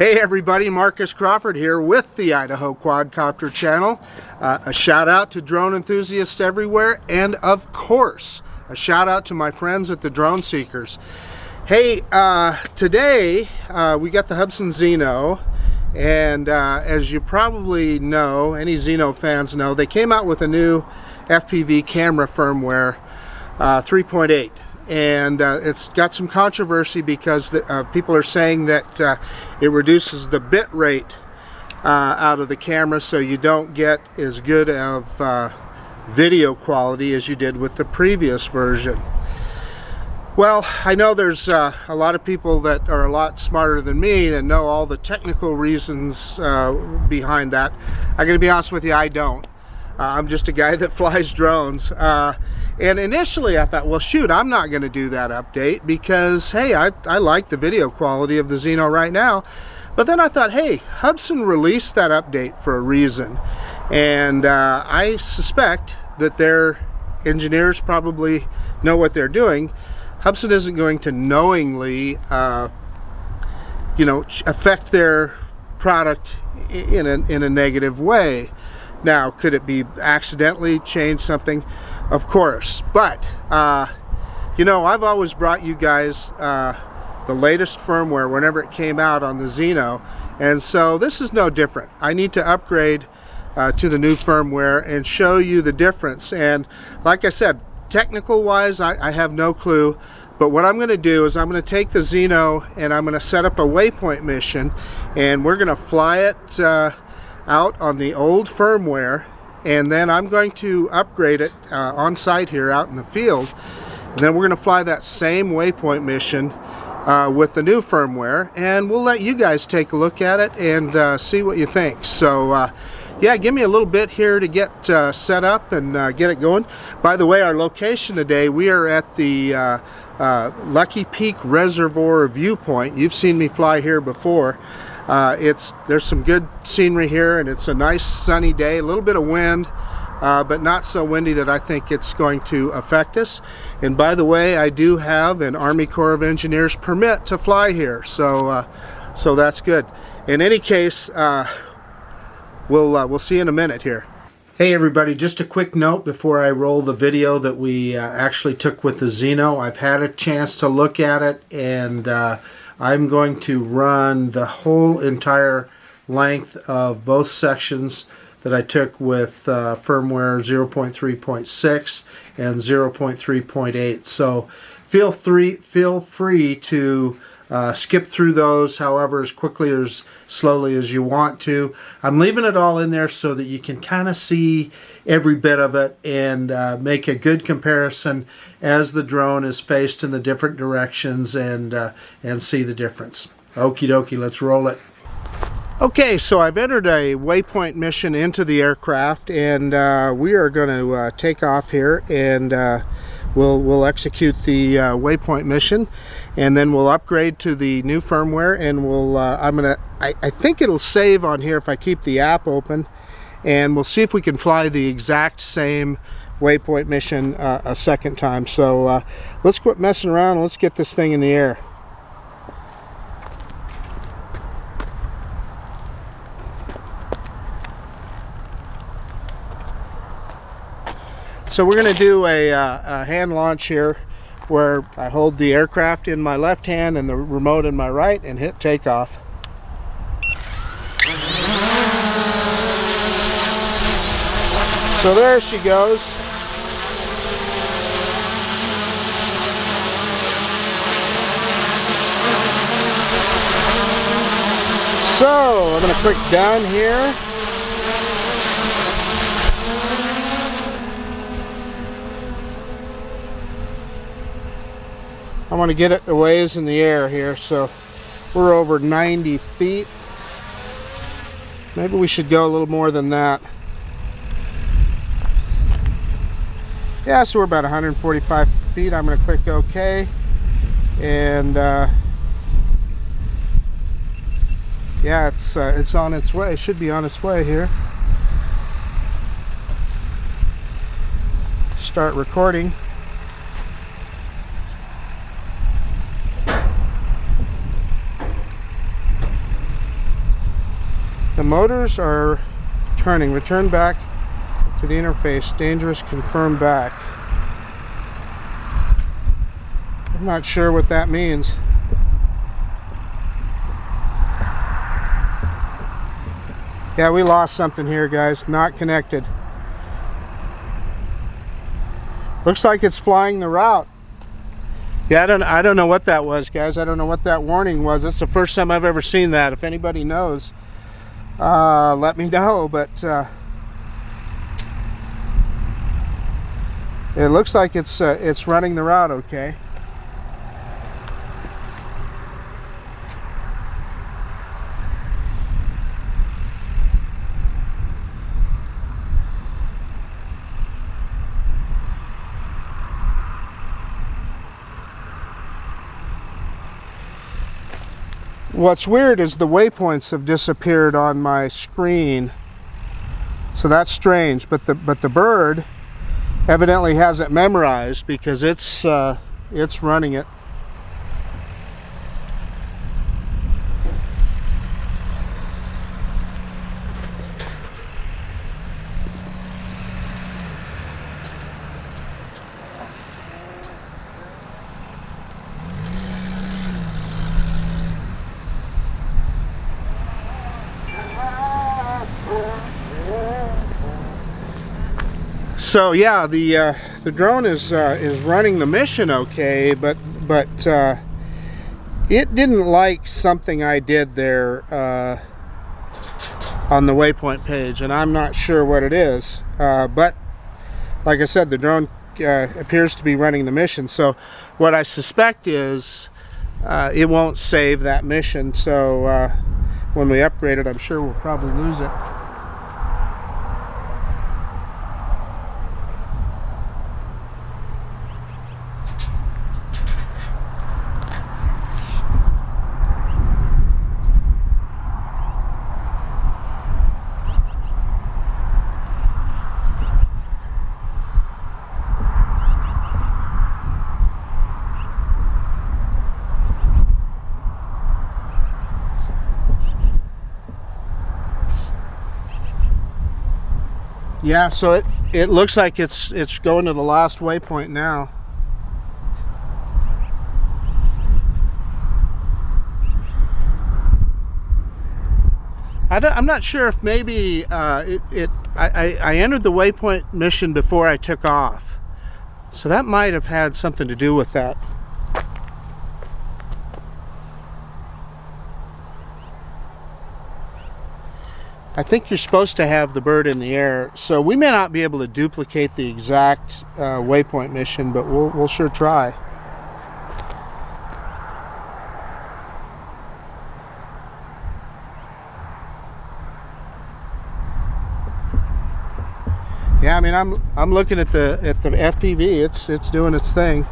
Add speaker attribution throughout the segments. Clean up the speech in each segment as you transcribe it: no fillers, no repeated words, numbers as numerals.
Speaker 1: Hey everybody, Marcus Crawford here with the Idaho Quadcopter channel. A shout out to drone enthusiasts everywhere, and of course a shout out to my friends at the Drone Seekers. Hey, today we got the Hubsan Zino, and as you probably know, any Zino fans know, they came out with a new FPV camera firmware 3.8. And it's got some controversy because people are saying that it reduces the bit rate out of the camera, so you don't get as good of video quality as you did with the previous version. Well, I know there's a lot of people that are a lot smarter than me and know all the technical reasons behind that. I'm going to be honest with you, I don't. I'm just a guy that flies drones. And initially I thought, well shoot, I'm not going to do that update because hey, I like the video quality of the Zino right now. But then I thought, hey, Hubsan released that update for a reason, and I suspect that their engineers probably know what they're doing. Hubsan isn't going to knowingly affect their product in a negative way. Now, could it be accidentally change something? Of course, but I've always brought you guys the latest firmware whenever it came out on the Zino, and so this is no different. I need to upgrade to the new firmware and show you the difference. And like I said, technical wise, I have no clue, but what I'm going to do is I'm going to take the Zino and I'm going to set up a waypoint mission, and we're going to fly it out on the old firmware, and then I'm going to upgrade it on site here out in the field, and then we're going to fly that same waypoint mission with the new firmware, and we'll let you guys take a look at it and see what you think. So yeah, give me a little bit here to get set up and get it going. By the way, our location today, we are at the Lucky Peak Reservoir viewpoint. You've seen me fly here before. There's some good scenery here, and it's a nice sunny day, a little bit of wind, but not so windy that I think it's going to affect us. And by the way, I do have an Army Corps of Engineers permit to fly here, so that's good. In any case, we'll see you in a minute here. Hey everybody, just a quick note before I roll the video that we actually took with the Zino. I've had a chance to look at it, and I'm going to run the whole entire length of both sections that I took with firmware 0.3.6 and 0.3.8. So feel free to skip through those however as quickly or as slowly as you want to. I'm leaving it all in there so that you can kind of see every bit of it and make a good comparison as the drone is faced in the different directions and see the difference. Okie dokie, let's roll it. Okay, so I've entered a waypoint mission into the aircraft, and we are going to take off here, and we'll execute the waypoint mission, and then we'll upgrade to the new firmware, and I think it'll save on here if I keep the app open, and we'll see if we can fly the exact same waypoint mission a second time. So let's quit messing around and let's get this thing in the air. So we're going to do a hand launch here where I hold the aircraft in my left hand and the remote in my right and hit takeoff. So there she goes. So I'm going to click done here. I want to get it a ways in the air here, so we're over 90 feet. Maybe we should go a little more than that. Yeah, so we're about 145 feet. I'm going to click OK, and yeah, it's on its way. It should be on its way here. Start recording. The motors are turning. Return back to the interface. Dangerous, confirm back. I'm not sure what that means. Yeah, we lost something here, guys. Not connected. Looks like it's flying the route. Yeah, I don't know what that was, guys. I don't know what that warning was. It's the first time I've ever seen that. If anybody knows, let me know. But it looks like it's running the route okay. What's weird is the waypoints have disappeared on my screen, so that's strange. But the bird evidently has it memorized because it's running it. So yeah, the drone is running the mission okay, but it didn't like something I did there on the waypoint page, and I'm not sure what it is. But like I said, the drone appears to be running the mission. So what I suspect is it won't save that mission. So when we upgrade it, I'm sure we'll probably lose it. Yeah, so it looks like it's going to the last waypoint now. I'm not sure if maybe I entered the waypoint mission before I took off, so that might have had something to do with that. I think you're supposed to have the bird in the air, so we may not be able to duplicate the exact waypoint mission, but we'll sure try. Yeah, I mean, I'm looking at the FPV. It's doing its thing.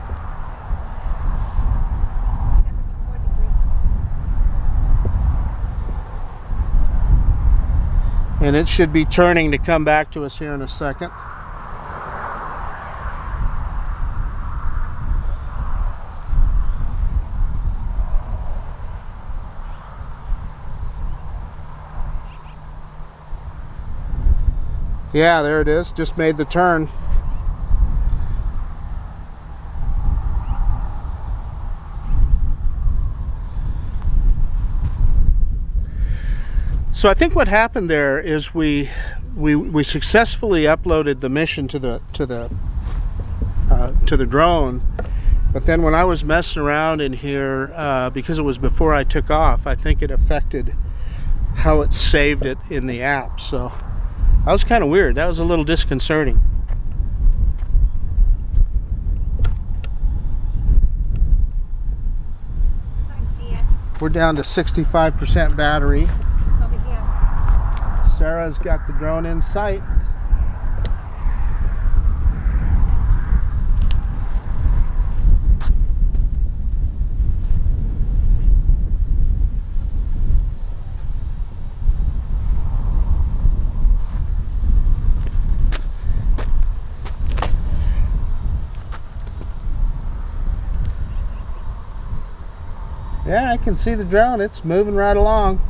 Speaker 1: And it should be turning to come back to us here in a second. Yeah, there it is. Just made the turn. So I think what happened there is we successfully uploaded the mission to the drone, but then when I was messing around in here, because it was before I took off, I think it affected how it saved it in the app. So that was kind of weird. That was a little disconcerting.
Speaker 2: I see it.
Speaker 1: We're down to 65% battery. Sarah's got the drone in sight. Yeah, I can see the drone. It's moving right along.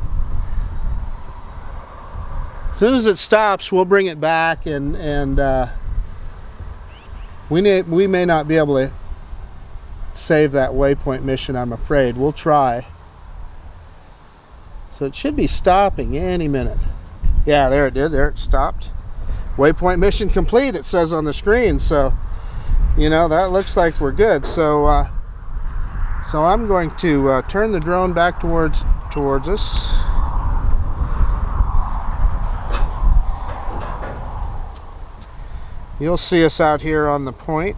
Speaker 1: soon as it stops, we'll bring it back, and we may not be able to save that waypoint mission, I'm afraid. We'll try. So it should be stopping any minute. Yeah, there it did. There it stopped. Waypoint mission complete, it says on the screen. So, you know, that looks like we're good. So, so I'm going to turn the drone back towards us. You'll see us out here on the point.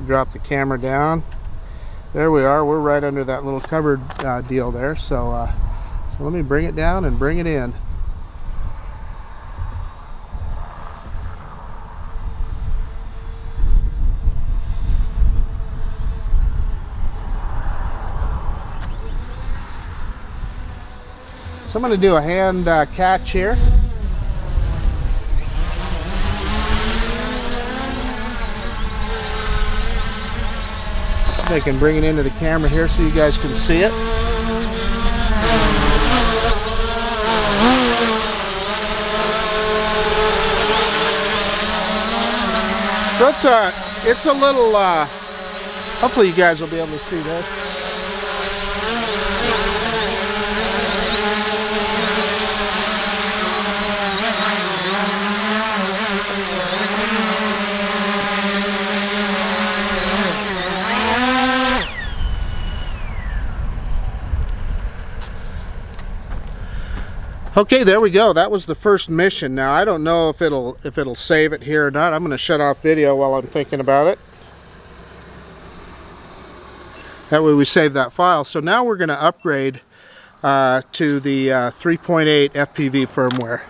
Speaker 1: Drop the camera down. There we are. We're right under that little covered deal there. So, so let me bring it down and bring it in. So I'm going to do a hand catch here. I can bring it into the camera here so you guys can see it. So it's a little, hopefully you guys will be able to see this. Okay, there we go. That was the first mission. Now I don't know if it'll save it here or not. I'm going to shut off video while I'm thinking about it. That way we save that file. So now we're going to upgrade to the 3.8 FPV firmware.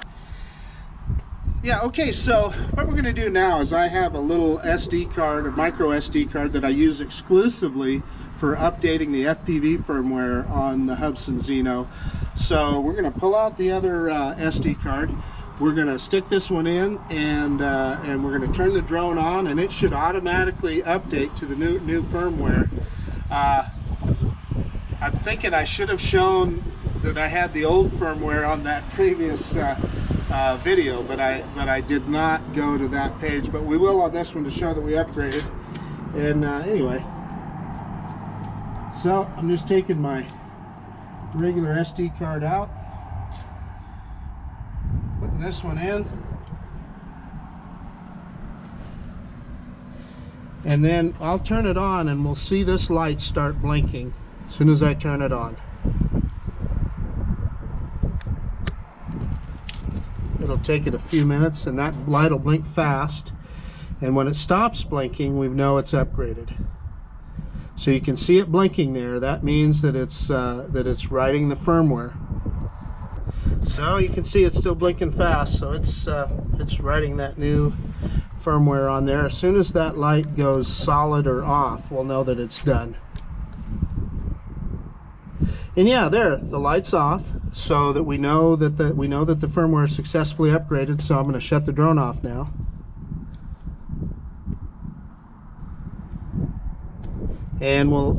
Speaker 1: Yeah, okay, so what we're going to do now is I have a little SD card, a micro SD card that I use exclusively for updating the FPV firmware on the Hubsan Zino. So we're going to pull out the other SD card. We're going to stick this one in, and we're going to turn the drone on, and it should automatically update to the new firmware. I'm thinking I should have shown that I had the old firmware on that previous video, but I did not go to that page. But we will on this one to show that we upgraded. And anyway, so I'm just taking my regular SD card out, putting this one in, and then I'll turn it on and we'll see this light start blinking as soon as I turn it on. It'll take it a few minutes and that light will blink fast, and when it stops blinking we know it's upgraded. So you can see it blinking there. That means that it's writing the firmware. So you can see it's still blinking fast. So it's writing that new firmware on there. As soon as that light goes solid or off, we'll know that it's done. And yeah, there, the light's off, so that we know that the firmware is successfully upgraded. So I'm going to shut the drone off now. And we'll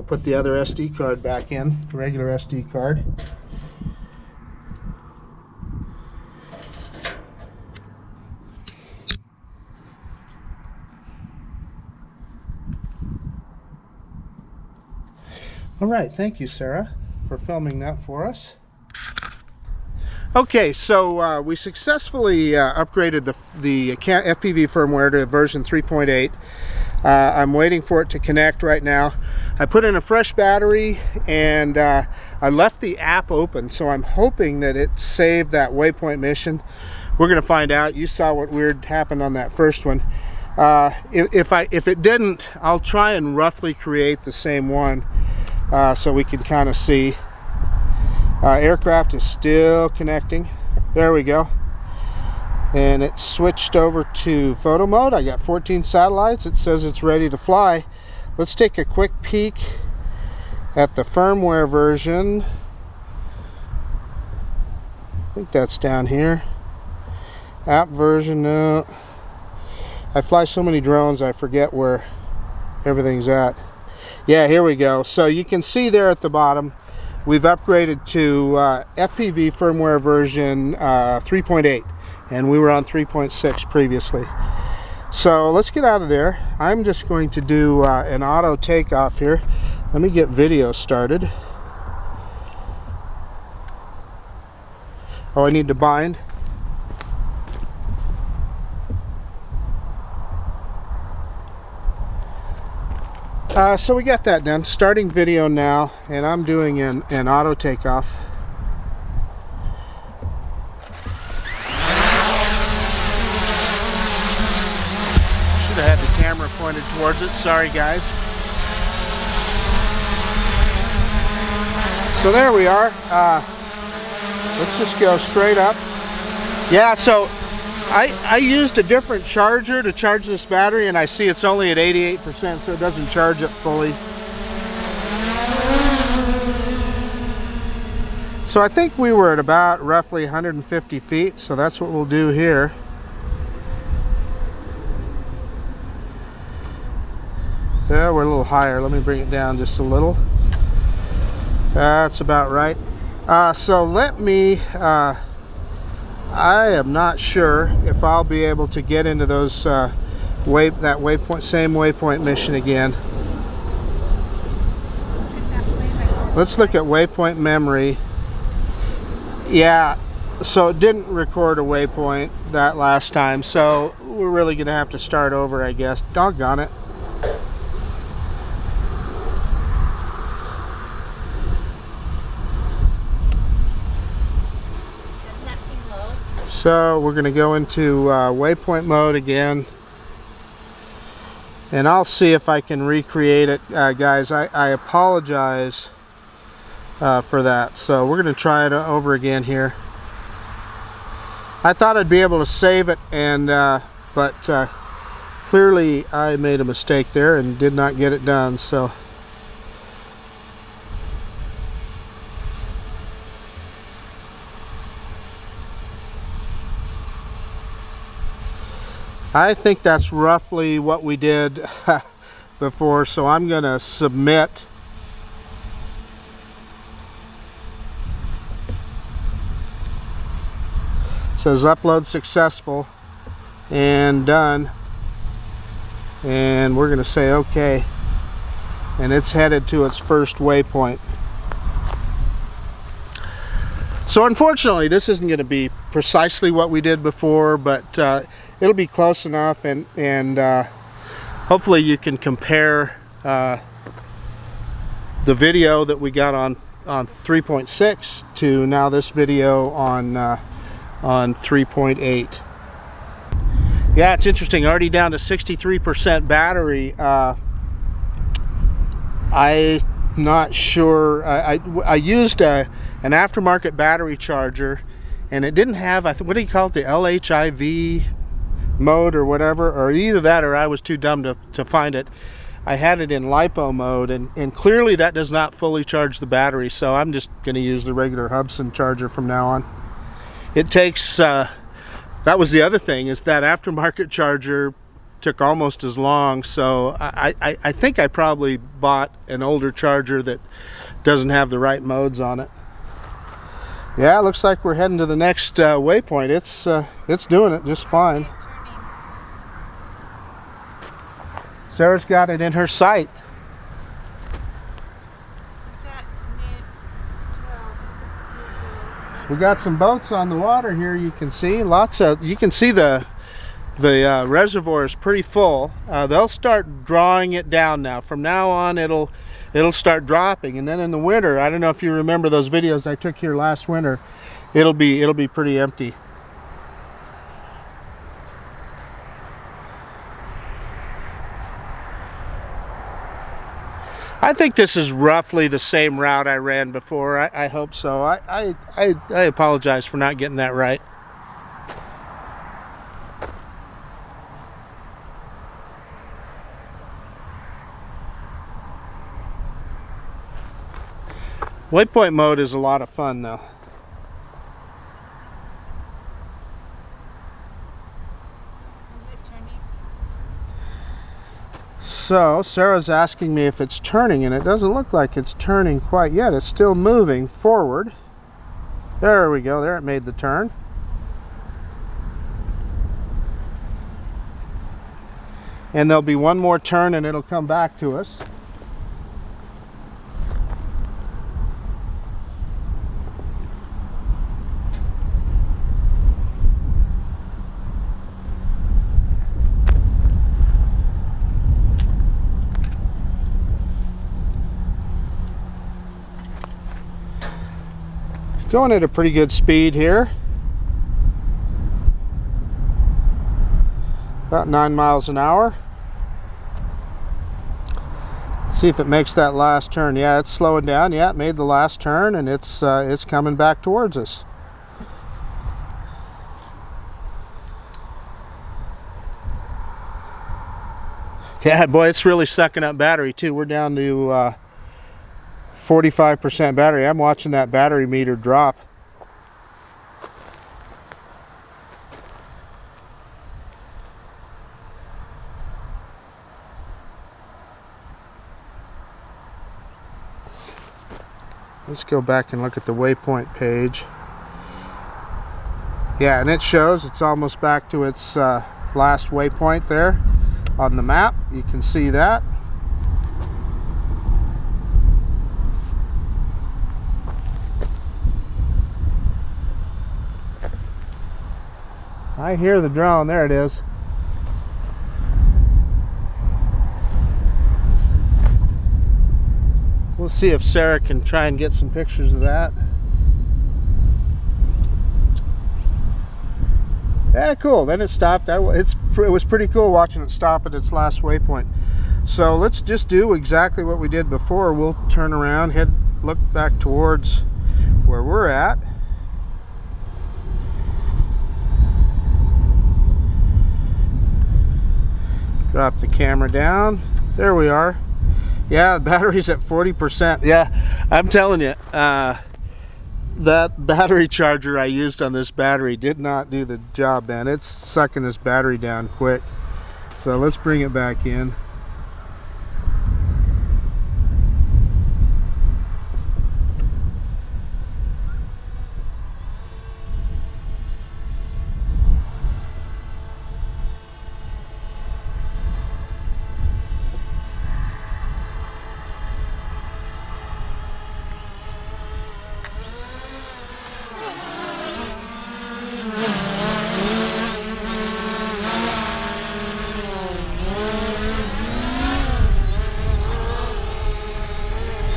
Speaker 1: put the other SD card back in, the regular SD card. All right, thank you, Sarah, for filming that for us. Okay, so we successfully upgraded the FPV firmware to version 3.8. I'm waiting for it to connect right now. I put in a fresh battery, and I left the app open, so I'm hoping that it saved that waypoint mission. We're going to find out. You saw what weird happened on that first one. If it didn't, I'll try and roughly create the same one so we can kind of see. Aircraft is still connecting. There we go. And it switched over to photo mode. I got 14 satellites. It says it's ready to fly. Let's take a quick peek at the firmware version. I think that's down here. App version, no. I fly so many drones I forget where everything's at. Yeah, here we go. So you can see there at the bottom we've upgraded to FPV firmware version 3.8, and we were on 3.6 previously. So let's get out of there. I'm just going to do an auto takeoff here. Let me get video started. Oh, I need to bind. So we got that done. Starting video now, and I'm doing an auto takeoff. Should have had the camera pointed towards it. Sorry, guys. So there we are. Let's just go straight up. Yeah, so I used a different charger to charge this battery, and I see it's only at 88%, so it doesn't charge it fully. So I think we were at about roughly 150 feet, so that's what we'll do here. Yeah, we're a little higher. Let me bring it down just a little. That's about right. So let me, I am not sure if I'll be able to get into those same waypoint mission again. Let's look at waypoint memory. Yeah, so it didn't record a waypoint that last time, so we're really gonna have to start over, I guess. Doggone it. So we're going to go into waypoint mode again, and I'll see if I can recreate it, guys. I apologize for that. So we're going to try it over again here. I thought I'd be able to save it, and but clearly I made a mistake there and did not get it done. So I think that's roughly what we did before, so I'm going to submit. It says upload successful and done, and we're going to say OK, and it's headed to its first waypoint. So unfortunately this isn't going to be precisely what we did before, but it'll be close enough, and hopefully you can compare the video that we got on 3.6 to now this video on 3.8. Yeah, it's interesting. Already down to 63% battery. I'm not sure. I used an aftermarket battery charger, and it didn't have, what do you call it, the LHIV mode or whatever, or either that or I was too dumb to find it. I had it in LiPo mode, and clearly that does not fully charge the battery, so I'm just going to use the regular Hubsan charger from now on. It takes, that was the other thing, is that aftermarket charger took almost as long, so I think I probably bought an older charger that doesn't have the right modes on it. Yeah, it looks like we're heading to the next waypoint. It's doing it just fine. Sarah's got it in her sight. We got some boats on the water here. You can see lots of. You can see the reservoir is pretty full. They'll start drawing it down now. From now on, it'll start dropping, and then in the winter, I don't know if you remember those videos I took here last winter. It'll be pretty empty. I think this is roughly the same route I ran before. I hope so. I apologize for not getting that right. Waypoint mode is a lot of fun though. So Sarah's asking me if it's turning, and it doesn't look like it's turning quite yet. It's still moving forward. There we go. There, it made the turn. And there'll be one more turn and it'll come back to us. Going at a pretty good speed here. About 9 miles an hour. See if it makes that last turn. Yeah, it's slowing down. Yeah, it made the last turn, and it's coming back towards us. Yeah, boy, it's really sucking up battery too. We're down to 45% battery. I'm watching that battery meter drop. Let's go back and look at the waypoint page. Yeah, and it shows it's almost back to its last waypoint there on the map. You can see that. I hear the drone. There it is. We'll see if Sarah can try and get some pictures of that. Yeah, cool. Then it stopped. It was pretty cool watching it stop at its last waypoint. So let's just do exactly what we did before. We'll turn around, look back towards where we're at. Drop the camera down. There we are. Yeah, the battery's at 40%. Yeah, I'm telling you, that battery charger I used on this battery did not do the job, man. It's sucking this battery down quick. So let's bring it back in.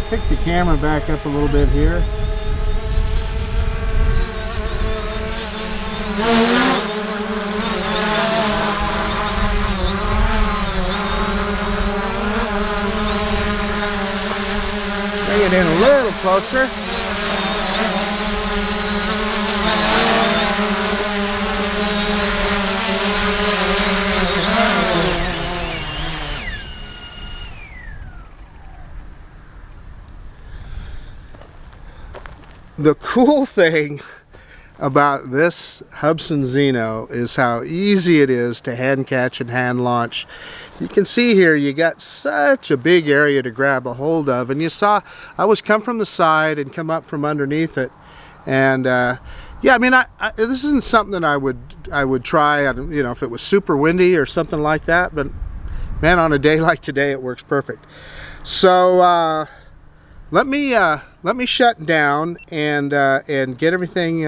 Speaker 1: Pick the camera back up a little bit here. Bring it in a little closer. The cool thing about this Hubsan Zino is how easy it is to hand catch and hand launch. You can see here you got such a big area to grab a hold of, and you saw I was come from the side and come up from underneath it, and yeah, I mean, this isn't something that I would try, you know, if it was super windy or something like that, but man, on a day like today it works perfect. So let me shut down and get everything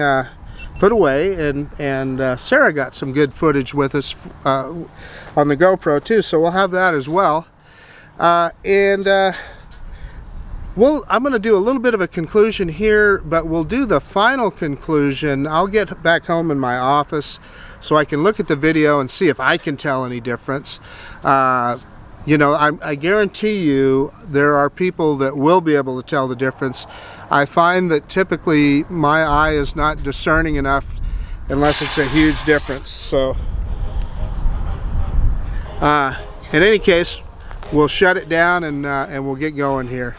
Speaker 1: put away, and Sarah got some good footage with us on the GoPro too, so we'll have that as well. I'm going to do a little bit of a conclusion here, but we'll do the final conclusion. I'll get back home in my office so I can look at the video and see if I can tell any difference. You know, I guarantee you there are people that will be able to tell the difference. I find that typically my eye is not discerning enough unless it's a huge difference. So, in any case, we'll shut it down and we'll get going here.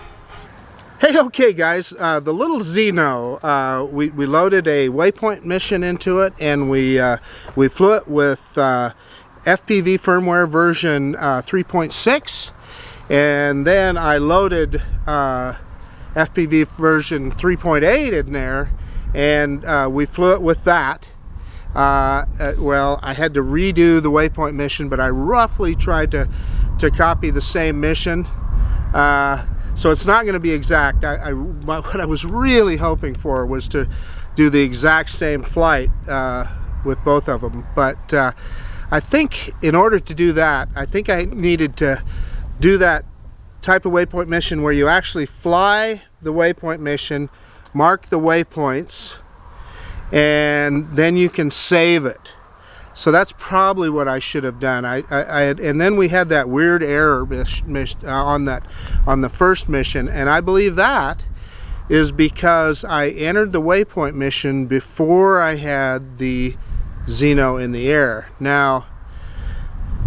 Speaker 1: Hey, okay guys, the little Zino, we loaded a waypoint mission into it, and we flew it with FPV firmware version 3.6, and then I loaded FPV version 3.8 in there, and we flew it with that. Well, I had to redo the waypoint mission, but I roughly tried to copy the same mission. So it's not going to be exact. What I was really hoping for was to do the exact same flight with both of them. But I think in order to do that, I think I needed to do that type of waypoint mission where you actually fly the waypoint mission, mark the waypoints, and then you can save it. So that's probably what I should have done. And then we had that weird error on the first mission, and I believe that is because I entered the waypoint mission before I had the Zino in the air. Now,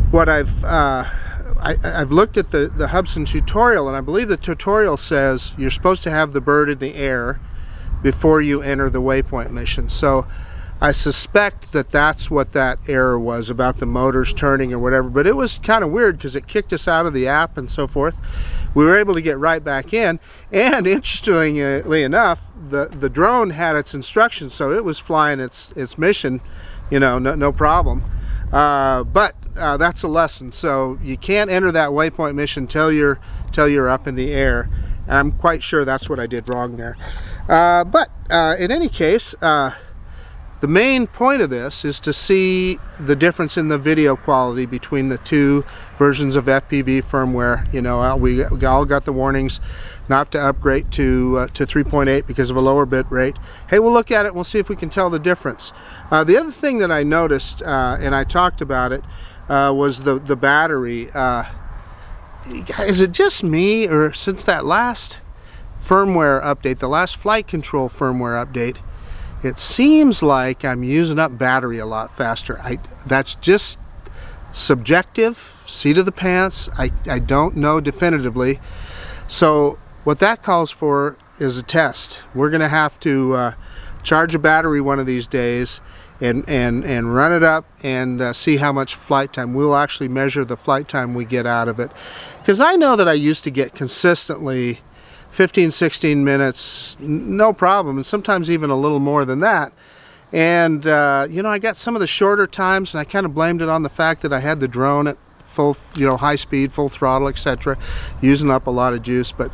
Speaker 1: what I've looked at the Hubsan tutorial, and I believe the tutorial says you're supposed to have the bird in the air before you enter the waypoint mission. So I suspect that that's what that error was about the motors turning or whatever, but it was kind of weird because it kicked us out of the app and so forth. We were able to get right back in, and interestingly enough, the drone had its instructions, so it was flying its mission, you know, no problem. But that's a lesson. So you can't enter that waypoint mission till you're up in the air, and I'm quite sure that's what I did wrong there. But in any case, the main point of this is to see the difference in the video quality between the two versions of FPV firmware. You know, we all got the warnings not to upgrade to 3.8 because of a lower bit rate. Hey, we'll look at it and we'll see if we can tell the difference. The other thing that I noticed, and I talked about it, was the battery. Is it just me, or since that last firmware update, the last flight control firmware update, it seems like I'm using up battery a lot faster. That's just subjective, seat of the pants. I don't know definitively. So what that calls for is a test. We're going to have to charge a battery one of these days and run it up and see how much flight time. We'll actually measure the flight time we get out of it. Because I know that I used to get consistently 15-16 minutes, no problem, and sometimes even a little more than that. And you know, I got some of the shorter times, and I kind of blamed it on the fact that I had the drone at full, you know, high speed, full throttle, etc., using up a lot of juice. But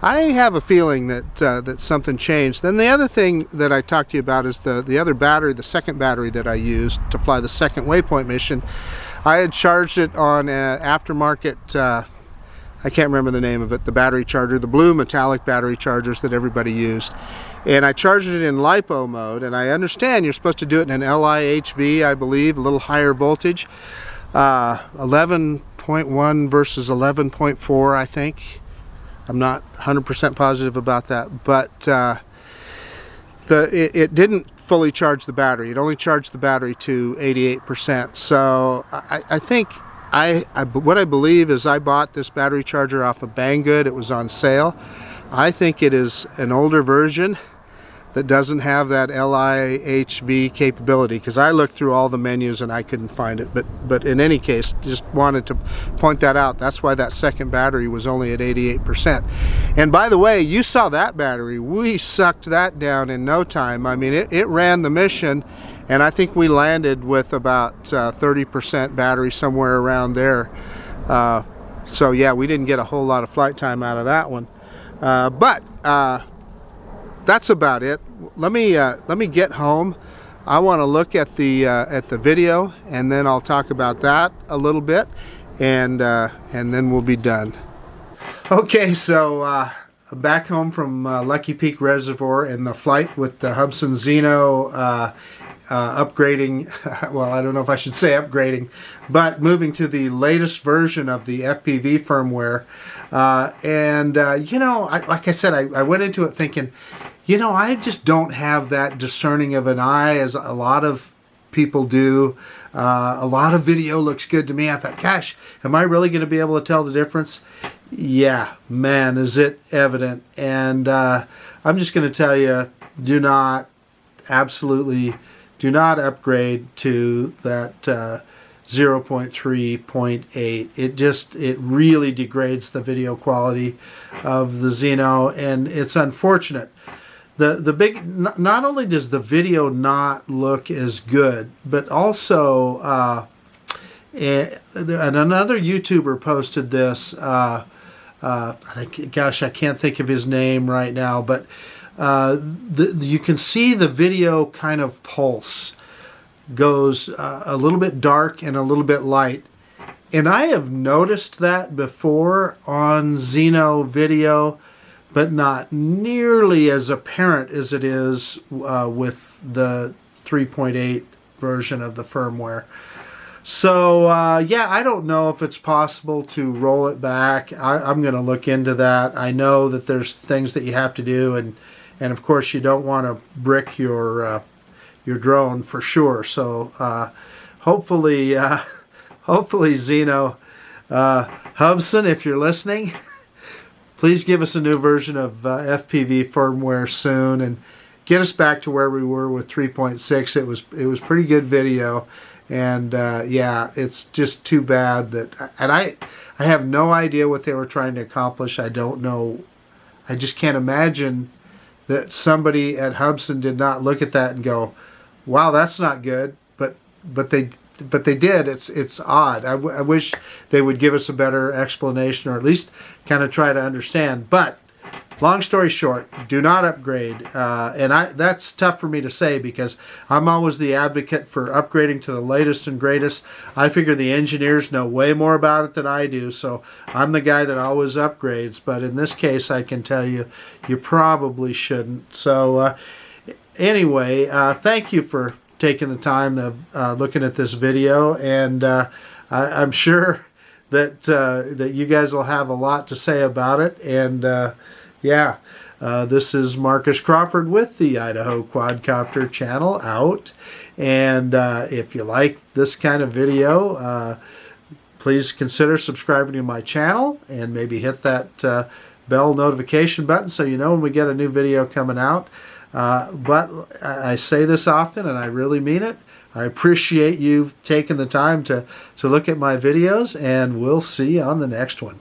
Speaker 1: I have a feeling that that something changed. Then the other thing that I talked to you about is the other battery, the second battery that I used to fly the second waypoint mission. I had charged it on aftermarket. I can't remember the name of it, the battery charger, the blue metallic battery chargers that everybody used. And I charged it in LiPo mode, and I understand you're supposed to do it in an LIHV, I believe, a little higher voltage. 11.1 versus 11.4, I think. I'm not 100% positive about that, but it didn't fully charge the battery. It only charged the battery to 88%. So I think what I believe is I bought this battery charger off of Banggood. It was on sale. I think it is an older version that doesn't have that LIHV capability, because I looked through all the menus and I couldn't find it. But in any case, just wanted to point that out. That's why that second battery was only at 88%. And by the way, you saw that battery. We sucked that down in no time. I mean, it ran the mission, and I think we landed with about 30% battery, somewhere around there. So yeah, we didn't get a whole lot of flight time out of that one. But that's about it. Let me get home. I want to look at the video, and then I'll talk about that a little bit, and then we'll be done. Okay, so back home from Lucky Peak Reservoir and the flight with the Hubsan Zino. Upgrading, well, I don't know if I should say upgrading, but moving to the latest version of the FPV firmware. You know, like I said, I went into it thinking, you know, I just don't have that discerning of an eye as a lot of people do. A lot of video looks good to me. I thought, gosh, am I really going to be able to tell the difference? Yeah, man, is it evident. And I'm just going to tell you, absolutely do not upgrade to that 0.3, 0.8. It really degrades the video quality of the Zino, and it's unfortunate. Not only does the video not look as good, but also and another YouTuber posted this. Gosh, I can't think of his name right now, but you can see the video kind of pulse goes a little bit dark and a little bit light. And I have noticed that before on Zino video, but not nearly as apparent as it is with the 3.8 version of the firmware. So yeah, I don't know if it's possible to roll it back. I'm going to look into that. I know that there's things that you have to do, and of course you don't want to brick your drone for sure. So hopefully Zino, Hubsan, if you're listening, please give us a new version of FPV firmware soon and get us back to where we were with 3.6. It was pretty good video, and yeah, it's just too bad that. And I have no idea what they were trying to accomplish. I don't know. I just can't imagine that somebody at Hubsan did not look at that and go, "Wow, that's not good." But they did. It's odd. I wish they would give us a better explanation, or at least kind of try to understand. But long story short, do not upgrade. And that's tough for me to say because I'm always the advocate for upgrading to the latest and greatest. I figure the engineers know way more about it than I do, so I'm the guy that always upgrades. But in this case, I can tell you, you probably shouldn't. So anyway, thank you for taking the time of looking at this video, and I'm sure that you guys will have a lot to say about it. And yeah, this is Marcus Crawford with the Idaho Quadcopter channel out. And if you like this kind of video, please consider subscribing to my channel and maybe hit that bell notification button so you know when we get a new video coming out. But I say this often, and I really mean it. I appreciate you taking the time to look at my videos, and we'll see you on the next one.